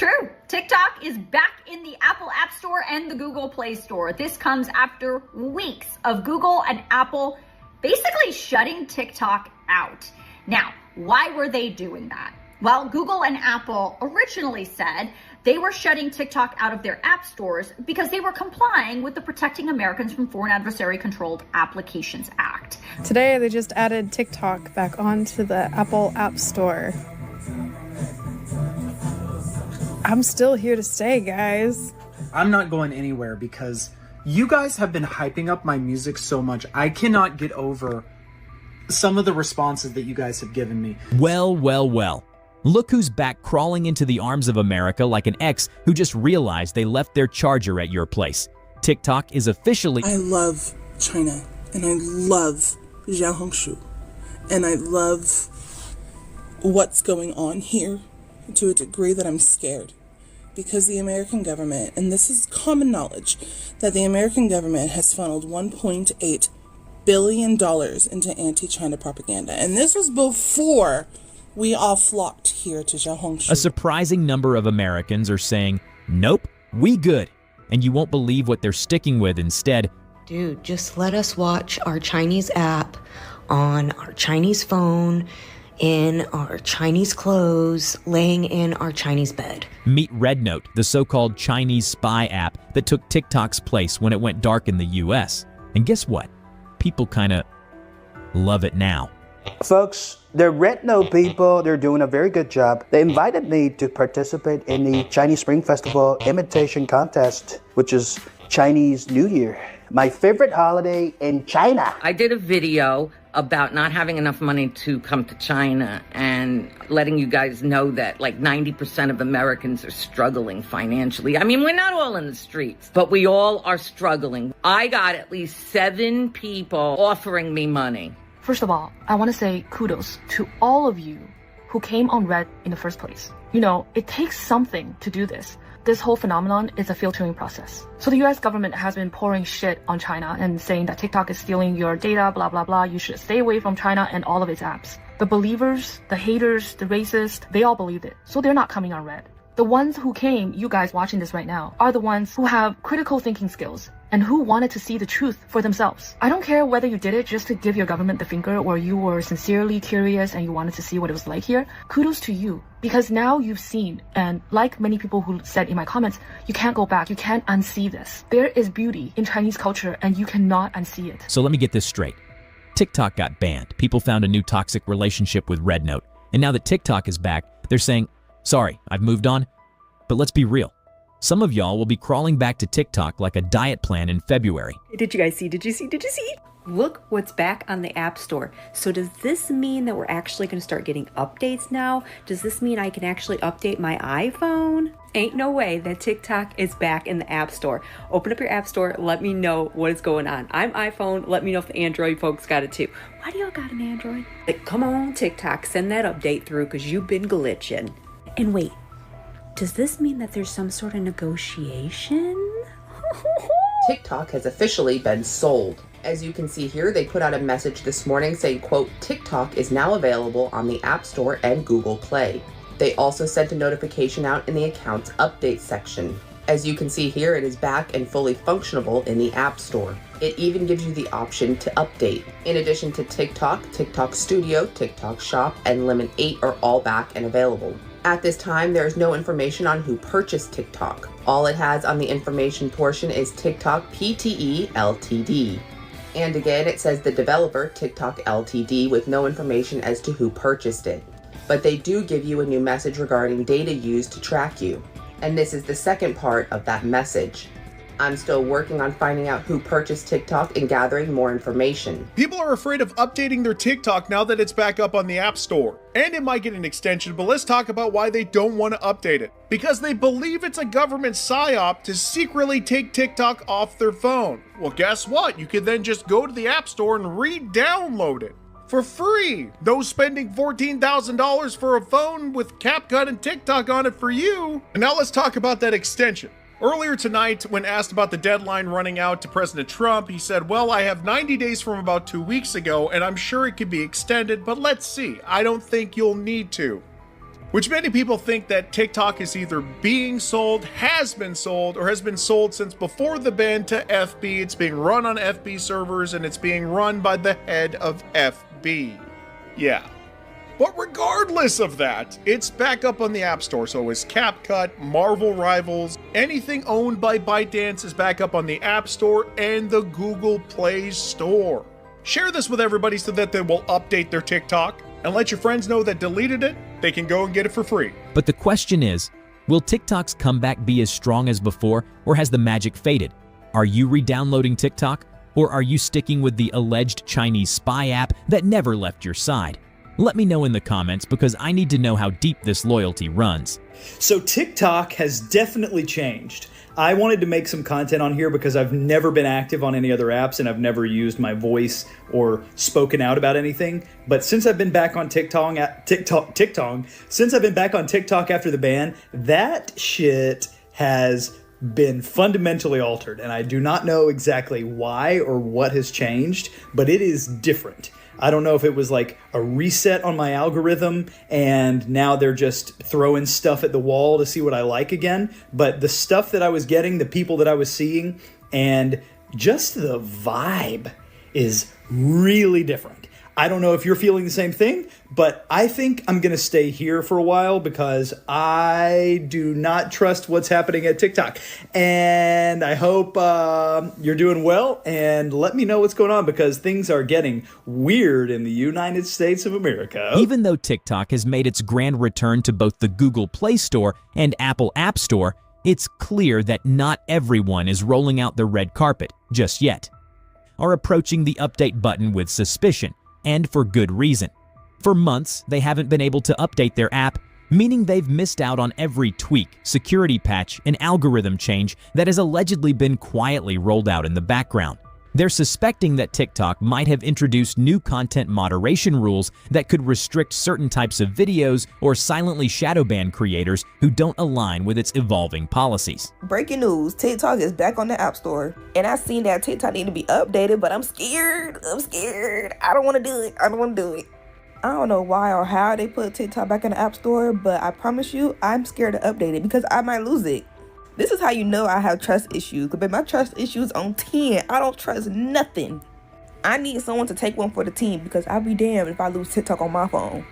true. TikTok is back in the Apple App Store and the Google Play Store. This comes after weeks of Google and Apple basically shutting TikTok out. Now, why were they doing that? Well, Google and Apple originally said they were shutting TikTok out of their app stores because they were complying with the Protecting Americans from Foreign Adversary Controlled Applications Act. Today, they just added TikTok back onto the Apple App Store. I'm still here to stay, guys. I'm not going anywhere because you guys have been hyping up my music so much. I cannot get over some of the responses that you guys have given me. Well, well, well. Look who's back crawling into the arms of America like an ex who just realized they left their charger at your place. TikTok is officially... I love China, and I love Zhang Hongshu, and I love what's going on here to a degree that I'm scared. Because the American government, and this is common knowledge, that the American government has funneled $1.8 billion into anti-China propaganda. And this was before we all flocked here to Zhang Hongshu. A surprising number of Americans are saying, nope, we good. And you won't believe what they're sticking with instead. Dude, just let us watch our Chinese app on our Chinese phone, in our Chinese clothes, laying in our Chinese bed. Meet RedNote, the so-called Chinese spy app that took TikTok's place when it went dark in the US. And guess what? People kind of love it now. Folks, the RedNote people, they're doing a very good job. They invited me to participate in the Chinese Spring Festival imitation contest, which is Chinese New Year, my favorite holiday in China. I did a video about not having enough money to come to China and letting you guys know that like 90% of Americans are struggling financially. I mean, we're not all in the streets, but we all are struggling. I got at least 7 people offering me money. First of all, I want to say kudos to all of you who came on Red in the first place. You know, it takes something to do this. This whole phenomenon is a filtering process. So the US government has been pouring shit on China and saying that TikTok is stealing your data, blah, blah, blah. You should stay away from China and all of its apps. The believers, the haters, the racists, they all believed it. So they're not coming on Red. The ones who came, you guys watching this right now, are the ones who have critical thinking skills and who wanted to see the truth for themselves. I don't care whether you did it just to give your government the finger or you were sincerely curious and you wanted to see what it was like here. Kudos to you, because now you've seen, and like many people who said in my comments, you can't go back, you can't unsee this. There is beauty in Chinese culture and you cannot unsee it. So let me get this straight. TikTok got banned. People found a new toxic relationship with RedNote. And now that TikTok is back, they're saying, sorry, I've moved on. But let's be real. Some of y'all will be crawling back to TikTok like a diet plan in February. Did you guys see? Did you see? Look what's back on the App Store. So does this mean that we're actually going to start getting updates now? Does this mean I can actually update my iPhone? Ain't no way that TikTok is back in the App Store. Open up your App Store. Let me know what is going on. I'm iPhone. Let me know if the Android folks got it too. Why do y'all got an Android? Like, come on, TikTok. Send that update through because you've been glitching. And wait. Does this mean that there's some sort of negotiation? TikTok has officially been sold. As you can see here, they put out a message this morning saying, quote, TikTok is now available on the App Store and Google Play. They also sent a notification out in the account's update section. As you can see here, it is back and fully functionable in the App Store. It even gives you the option to update. In addition to TikTok, TikTok Studio, TikTok Shop, and Lemon 8 are all back and available. At this time, there is no information on who purchased TikTok. All it has on the information portion is TikTok PTE Ltd. And again, it says the developer, TikTok Ltd, with no information as to who purchased it. But they do give you a new message regarding data used to track you. And this is the second part of that message. I'm still working on finding out who purchased TikTok and gathering more information. People are afraid of updating their TikTok now that it's back up on the App Store. And it might get an extension, but let's talk about why they don't want to update it. Because they believe it's a government psyop to secretly take TikTok off their phone. Well, guess what? You can then just go to the App Store and re-download it for free. Those spending $14,000 for a phone with CapCut and TikTok on it for you. And now let's talk about that extension. Earlier tonight, when asked about the deadline running out to President Trump, he said, well, I have 90 days from about 2 weeks ago, and I'm sure it could be extended, but let's see. I don't think you'll need to. which many people think that TikTok is either being sold, has been sold, or has been sold since before the ban to FB. It's being run on FB servers, and it's being run by the head of FB. Yeah. But regardless of that, it's back up on the App Store. So is CapCut, Marvel Rivals, anything owned by ByteDance is back up on the App Store and the Google Play Store. Share this with everybody so that they will update their TikTok, and let your friends know that deleted it, they can go and get it for free. But the question is, will TikTok's comeback be as strong as before, or has the magic faded? Are you re-downloading TikTok, or are you sticking with the alleged Chinese spy app that never left your side? Let me know in the comments, because I need to know how deep this loyalty runs. So TikTok has definitely changed. I wanted to make some content on here because I've never been active on any other apps, and I've never used my voice or spoken out about anything. But since I've been back on since I've been back on TikTok after the ban, that shit has been fundamentally altered, and I do not know exactly why or what has changed, but it is different. I don't know if it was like a reset on my algorithm and now they're just throwing stuff at the wall to see what I like again. But the stuff that I was getting, the people that I was seeing, and just the vibe is really different. I don't know if you're feeling the same thing, but I think I'm going to stay here for a while because I do not trust what's happening at TikTok. And I hope you're doing well, and let me know what's going on because things are getting weird in the United States of America. Even though TikTok has made its grand return to both the Google Play Store and Apple App Store, it's clear that not everyone is rolling out the red carpet just yet, or approaching the update button with suspicion. And for good reason. For months, they haven't been able to update their app, meaning they've missed out on every tweak, security patch, and algorithm change that has allegedly been quietly rolled out in the background. They're suspecting that TikTok might have introduced new content moderation rules that could restrict certain types of videos or silently shadow ban creators who don't align with its evolving policies. Breaking news, TikTok is back on the App Store. And I seen that TikTok need to be updated, but I'm scared. I don't want to do it. I don't know why or how they put TikTok back in the App Store, but I promise you, I'm scared to update it because I might lose it. This is how you know I have trust issues, because my trust issues on 10. I don't trust nothing. I need someone to take one for the team because I'll be damned if I lose TikTok on my phone.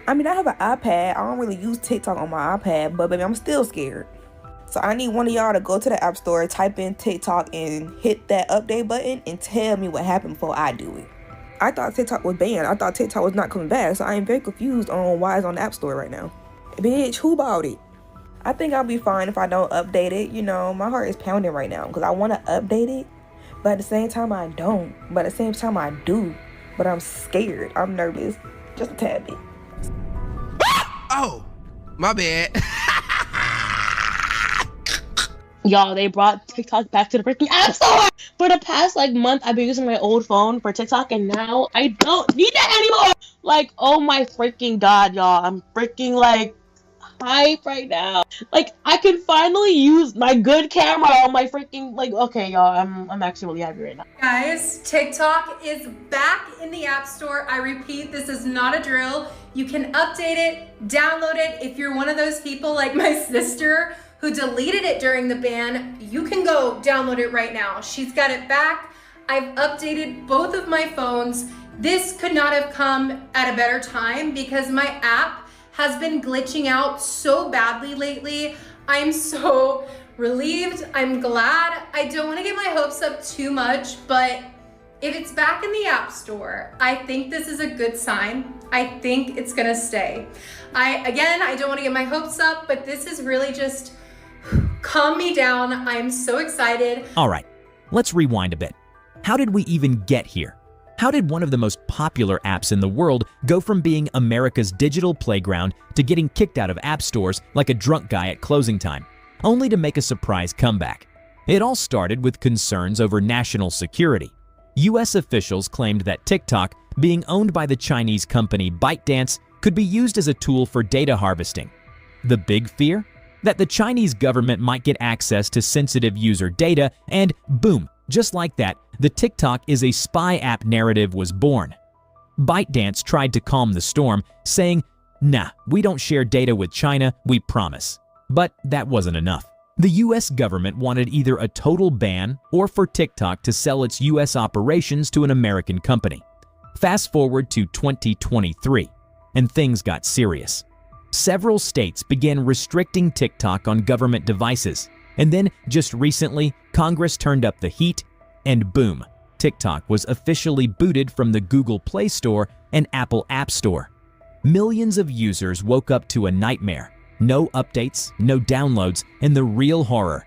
I mean, I have an iPad. I don't really use TikTok on my iPad, but baby, I'm still scared. So I need one of y'all to go to the App Store, type in TikTok, and hit that update button and tell me what happened before I do it. I thought TikTok was banned. I thought TikTok was not coming back, so I am very confused on why it's on the App Store right now. Bitch, who bought it? I think I'll be fine if I don't update it. You know, my heart is pounding right now because I want to update it, but at the same time I don't. But at the same time I do. But I'm scared. I'm nervous. Just a tad bit. Oh, my bad. Y'all, they brought TikTok back to the freaking App Store! For the past, month, I've been using my old phone for TikTok, and now I don't need that anymore! Oh my freaking god, y'all. I'm freaking, hype right now. I can finally use my good camera on my freaking, okay, y'all, I'm actually really happy right now. Guys, TikTok is back in the App Store. I repeat, this is not a drill. You can update it, download it. If you're one of those people like my sister who deleted it during the ban, you can go download it right now. She's got it back. I've updated both of my phones. This could not have come at a better time because my app has been glitching out so badly lately. I'm so relieved. I'm glad. I don't want to get my hopes up too much, but if it's back in the App Store, I think this is a good sign. I think it's gonna stay. I don't want to get my hopes up, but this is really just calm me down. I'm so excited. All right, let's rewind a bit. How did we even get here? How did one of the most popular apps in the world go from being America's digital playground to getting kicked out of app stores like a drunk guy at closing time, only to make a surprise comeback? It all started with concerns over national security. US officials claimed that TikTok, being owned by the Chinese company ByteDance, could be used as a tool for data harvesting. The big fear? That the Chinese government might get access to sensitive user data, and boom, just like that, the TikTok is a spy app narrative was born. ByteDance tried to calm the storm, saying, Nah, we don't share data with China, we promise. But that wasn't enough. The US government wanted either a total ban or for TikTok to sell its US operations to an American company. Fast forward to 2023, and things got serious. Several states began restricting TikTok on government devices, and then just recently, Congress turned up the heat, and boom, TikTok was officially booted from the Google Play Store and Apple App Store. Millions of users woke up to a nightmare. No updates, no downloads, and the real horror,